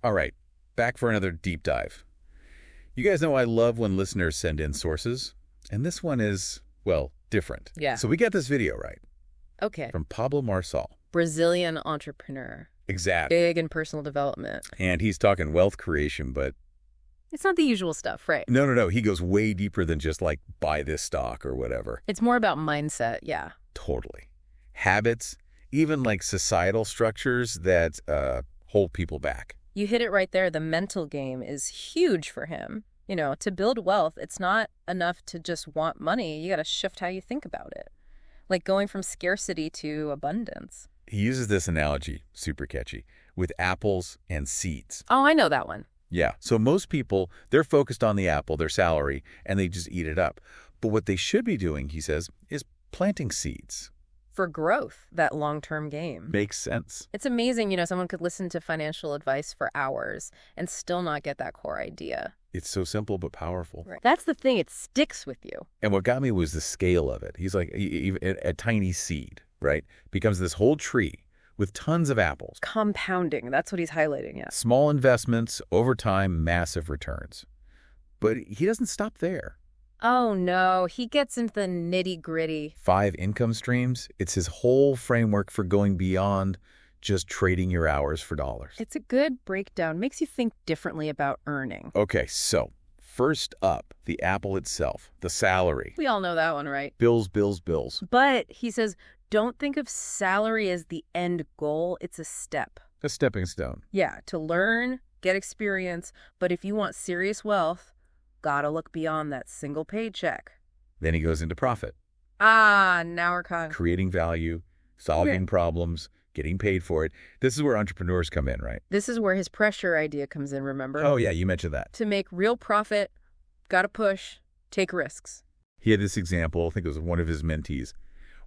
All right, back for another deep dive. You guys know I love when listeners send in sources, and this one is, well, different. Yeah. So we got this video right. Okay. From Pablo Marsal. Brazilian entrepreneur. Exactly. Big in personal development. And he's talking wealth creation, but... It's not the usual stuff, right? No. He goes way deeper than just like buy this stock or whatever. It's more about mindset, yeah. Totally. Habits, even like societal structures that hold people back. You hit it right there. The mental game is huge for him. You know, to build wealth, it's not enough to just want money. You got to shift how you think about it. Like going from scarcity to abundance. He uses this analogy, super catchy, with apples and seeds. Oh, I know that one. Yeah. So most people, they're focused on the apple, their salary, and they just eat it up. But what they should be doing, he says, is planting seeds. For growth, that long-term game. Makes sense. It's amazing, you know, someone could listen to financial advice for hours and still not get that core idea. It's so simple but powerful. Right. That's the thing. It sticks with you. And what got me was the scale of it. He's like, a tiny seed, right, becomes this whole tree with tons of apples. Compounding. That's what he's highlighting, yeah. Small investments, over time, massive returns. But he doesn't stop there. Oh, no. He gets into the nitty-gritty. 5 income streams. It's his whole framework for going beyond just trading your hours for dollars. It's a good breakdown. Makes you think differently about earning. Okay, so first up, the apple itself, the salary. We all know that one, right? Bills. But he says, don't think of salary as the end goal. It's a step. A stepping stone. Yeah, to learn, get experience. But if you want serious wealth, gotta look beyond that single paycheck. Then he goes into profit. Ah, now we're caught. Creating value, solving problems, getting paid for it. This is where entrepreneurs come in, right? This is where his pressure idea comes in, remember? Oh, yeah, you mentioned that. To make real profit, gotta push, take risks. He had this example, I think it was one of his mentees,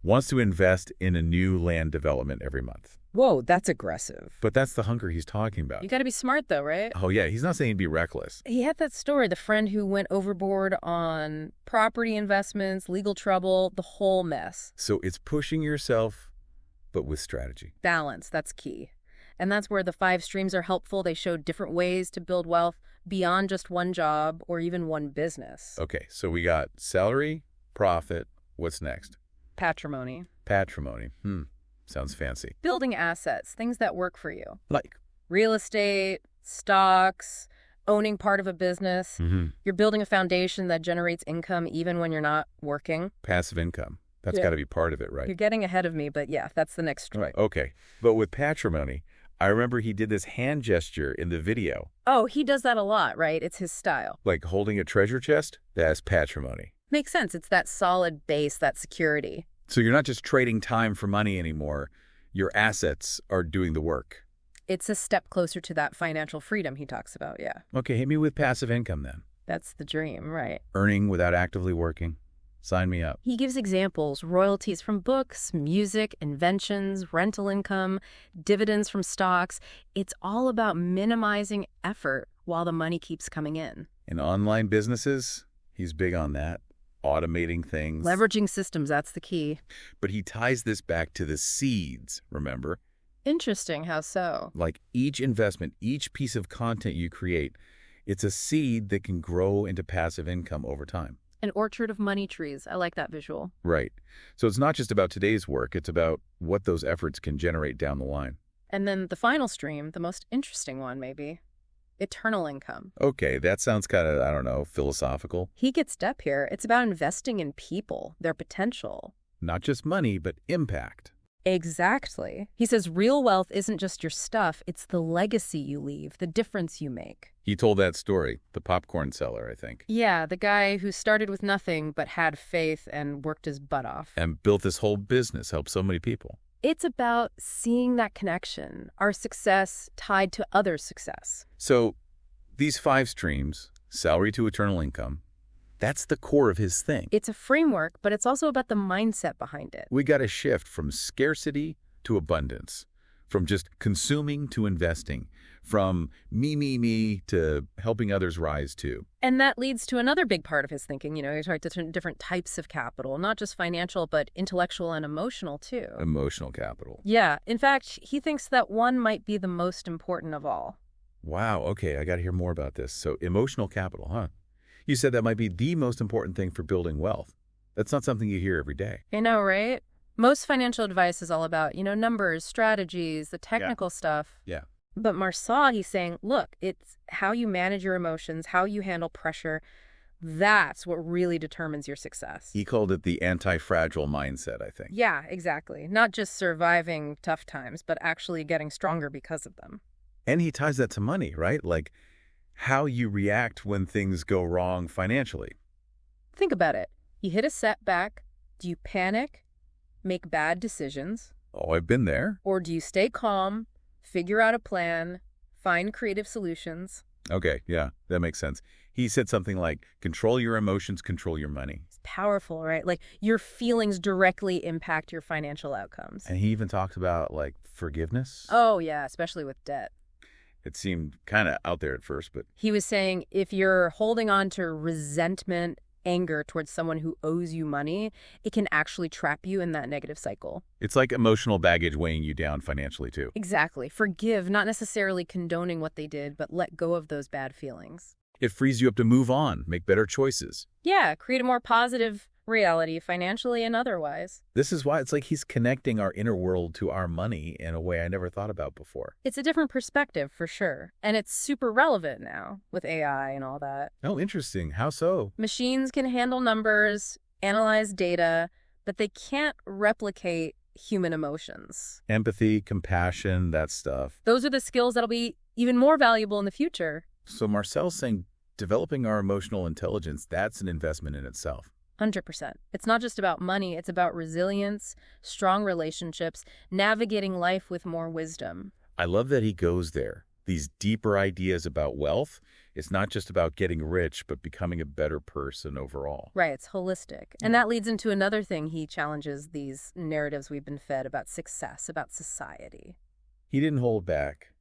wants to invest in a new land development every month. Whoa, that's aggressive. But that's the hunger he's talking about. You gotta be smart though, right? Oh, yeah, he's not saying be reckless. He had that story, the friend who went overboard on property investments, legal trouble, the whole mess. So it's pushing yourself, but with strategy. Balance, that's key. And that's where the 5 streams are helpful. They show different ways to build wealth beyond just one job or even one business. Okay, so we got salary, profit. What's next? Patrimony. Patrimony. Sounds fancy. Building assets, things that work for you. Like? Real estate, stocks, owning part of a business. You're building a foundation that generates income even when you're not working. Passive income. That's got to be part of it, right? You're getting ahead of me, but yeah, that's the next stream. Right. Okay. But with patrimony, I remember he did this hand gesture in the video. Oh, he does that a lot, right? It's his style. Like holding a treasure chest? That's patrimony. Makes sense. It's that solid base, that security. So you're not just trading time for money anymore. Your assets are doing the work. It's a step closer to that financial freedom he talks about, yeah. Okay, hit me with passive income then. That's the dream, right? Earning without actively working. Sign me up. He gives examples, royalties from books, music, inventions, rental income, dividends from stocks. It's all about minimizing effort while the money keeps coming in. In online businesses, he's big on that. Automating things. Leveraging systems, that's the key. But he ties this back to the seeds, remember? Interesting, how so? Like each investment, each piece of content you create, it's a seed that can grow into passive income over time. An orchard of money trees. I like that visual. Right. So it's not just about today's work, it's about what those efforts can generate down the line. And then the final stream, the most interesting one maybe. Eternal income. Okay, that sounds kind of, I don't know, philosophical. He gets step here. It's about investing in people, their potential. Not just money, but impact. Exactly. He says real wealth isn't just your stuff, it's the legacy you leave, the difference you make. He told that story, the popcorn seller, I think. Yeah, the guy who started with nothing but had faith and worked his butt off. And built this whole business, helped so many people. It's about seeing that connection, our success tied to others' success. So these 5 streams, salary to eternal income, that's the core of his thing. It's a framework, but it's also about the mindset behind it. We got to shift from scarcity to abundance, from just consuming to investing, from me to helping others rise too. And that leads to another big part of his thinking. You know, he talked to different types of capital, not just financial, but intellectual and emotional too. Emotional capital. Yeah. In fact, he thinks that one might be the most important of all. Wow, okay, I got to hear more about this. So emotional capital, huh? You said that might be the most important thing for building wealth. That's not something you hear every day. I know, right? Most financial advice is all about, numbers, strategies, the technical stuff. Yeah. But Marsaw, he's saying, look, it's how you manage your emotions, how you handle pressure. That's what really determines your success. He called it the anti-fragile mindset, I think. Yeah, exactly. Not just surviving tough times, but actually getting stronger because of them. And he ties that to money, right? Like how you react when things go wrong financially. Think about it. You hit a setback. Do you panic, make bad decisions? Oh, I've been there. Or do you stay calm, figure out a plan, find creative solutions? Okay, yeah, that makes sense. He said something like, control your emotions, control your money. It's powerful, right? Like your feelings directly impact your financial outcomes. And he even talks about, like, forgiveness. Oh, yeah, especially with debt. It seemed kind of out there at first, but He was saying if you're holding on to resentment, anger towards someone who owes you money, it can actually trap you in that negative cycle. it's like emotional baggage weighing you down financially, too. Exactly. Forgive, not necessarily condoning what they did, but let go of those bad feelings. It frees you up to move on, make better choices. Yeah, create a more positive reality, financially and otherwise. This is why it's like he's connecting our inner world to our money in a way I never thought about before. It's a different perspective for sure. And it's super relevant now with AI and all that. Oh, interesting. How so? Machines can handle numbers, analyze data, but they can't replicate human emotions. Empathy, compassion, that stuff. Those are the skills that'll be even more valuable in the future. So Marcel's saying developing our emotional intelligence, that's an investment in itself. 100%. It's not just about money, it's about resilience, strong relationships, navigating life with more wisdom. I love that he goes there. These deeper ideas about wealth, it's not just about getting rich, but becoming a better person overall. Right, it's holistic. And that leads into another thing he challenges these narratives we've been fed about success, about society. He didn't hold back.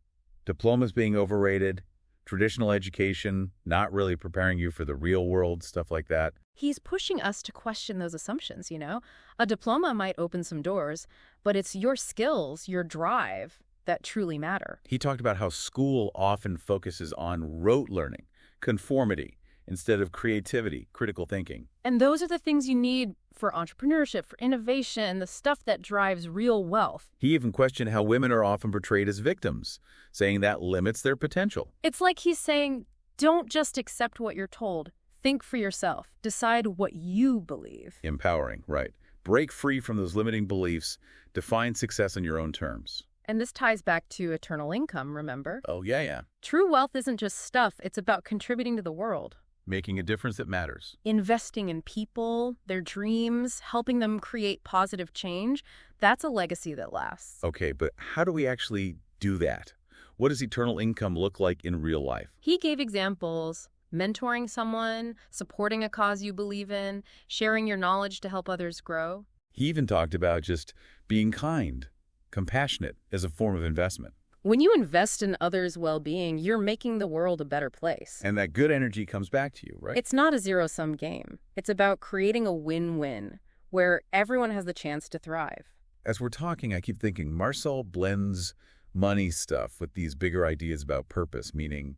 Diplomas being overrated, traditional education not really preparing you for the real world, stuff like that. He's pushing us to question those assumptions, A diploma might open some doors, but it's your skills, your drive, that truly matter. He talked about how school often focuses on rote learning, conformity, instead of creativity, critical thinking. And those are the things you need for entrepreneurship, for innovation, the stuff that drives real wealth. He even questioned how women are often portrayed as victims, saying that limits their potential. It's like he's saying, don't just accept what you're told. Think for yourself. Decide what you believe. Empowering, right. Break free from those limiting beliefs. Define success on your own terms. And this ties back to eternal income, remember? Oh, yeah. True wealth isn't just stuff. It's about contributing to the world. Making a difference that matters. Investing in people, their dreams, helping them create positive change. That's a legacy that lasts. Okay, but how do we actually do that? What does eternal income look like in real life? He gave examples. Mentoring someone, supporting a cause you believe in, sharing your knowledge to help others grow. He even talked about just being kind, compassionate as a form of investment. When you invest in others' well-being, you're making the world a better place. And that good energy comes back to you, right? It's not a zero-sum game. It's about creating a win-win where everyone has the chance to thrive. As we're talking, I keep thinking Marcel blends money stuff with these bigger ideas about purpose, meaning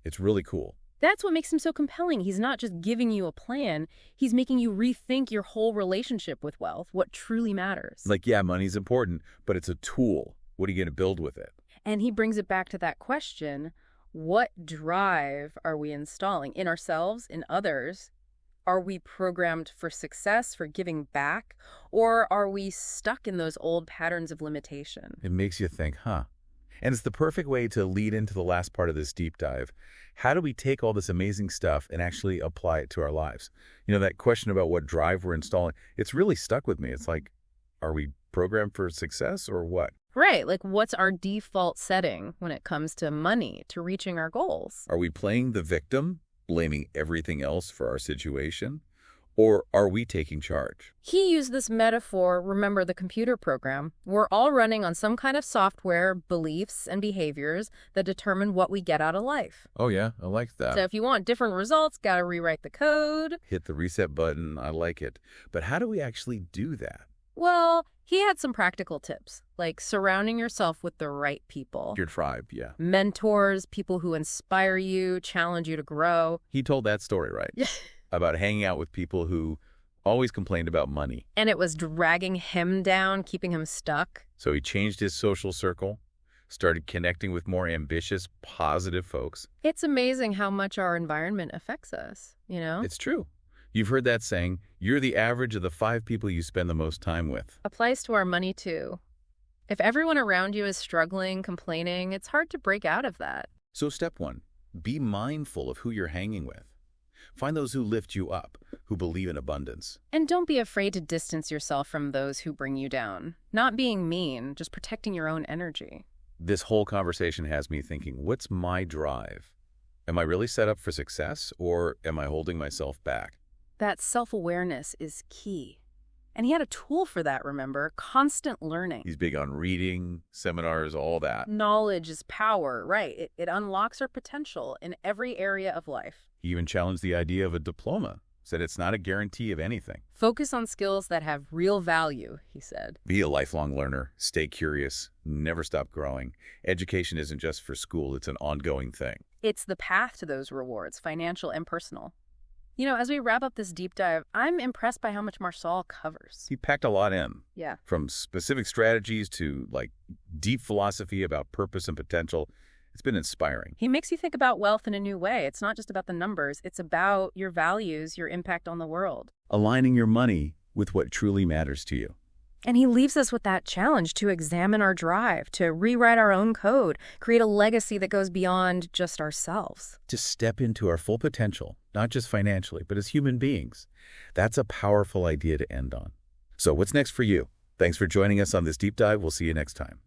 it's really cool. That's what makes him so compelling. He's not just giving you a plan. He's making you rethink your whole relationship with wealth, what truly matters. Like, yeah, money's important, but it's a tool. What are you going to build with it? And he brings it back to that question, what drive are we installing in ourselves, in others? Are we programmed for success, for giving back? Or are we stuck in those old patterns of limitation? It makes you think, huh? And it's the perfect way to lead into the last part of this deep dive. How do we take all this amazing stuff and actually apply it to our lives? That question about what drive we're installing, it's really stuck with me. It's like, are we programmed for success or what? Right. Like, what's our default setting when it comes to money, to reaching our goals? Are we playing the victim, blaming everything else for our situation? Or are we taking charge? He used this metaphor, remember the computer program. We're all running on some kind of software, beliefs, and behaviors that determine what we get out of life. Oh, yeah, I like that. So if you want different results, got to rewrite the code. Hit the reset button. I like it. But how do we actually do that? Well, He had some practical tips, like surrounding yourself with the right people. Your tribe, yeah. Mentors, people who inspire you, challenge you to grow. He told that story, right? Yeah. About hanging out with people who always complained about money. And it was dragging him down, keeping him stuck. So he changed his social circle, started connecting with more ambitious, positive folks. It's amazing how much our environment affects us, you know? It's true. You've heard that saying, you're the average of the 5 people you spend the most time with. Applies to our money, too. If everyone around you is struggling, complaining, it's hard to break out of that. So step 1, be mindful of who you're hanging with. Find those who lift you up, who believe in abundance. And don't be afraid to distance yourself from those who bring you down. Not being mean, just protecting your own energy. This whole conversation has me thinking, what's my drive? Am I really set up for success, or am I holding myself back? That self-awareness is key. And he had a tool for that, remember? Constant learning. He's big on reading, seminars, all that. Knowledge is power, right? It unlocks our potential in every area of life. He even challenged the idea of a diploma, said it's not a guarantee of anything. Focus on skills that have real value, he said. Be a lifelong learner, stay curious, never stop growing. Education isn't just for school, it's an ongoing thing. It's the path to those rewards, financial and personal. You know, as we wrap up this deep dive, I'm impressed by how much Marçal covers. He packed a lot in. Yeah. From specific strategies to, deep philosophy about purpose and potential. It's been inspiring. He makes you think about wealth in a new way. It's not just about the numbers. It's about your values, your impact on the world. Aligning your money with what truly matters to you. And he leaves us with that challenge to examine our drive, to rewrite our own code, create a legacy that goes beyond just ourselves. To step into our full potential, not just financially, but as human beings. That's a powerful idea to end on. So what's next for you? Thanks for joining us on this deep dive. We'll see you next time.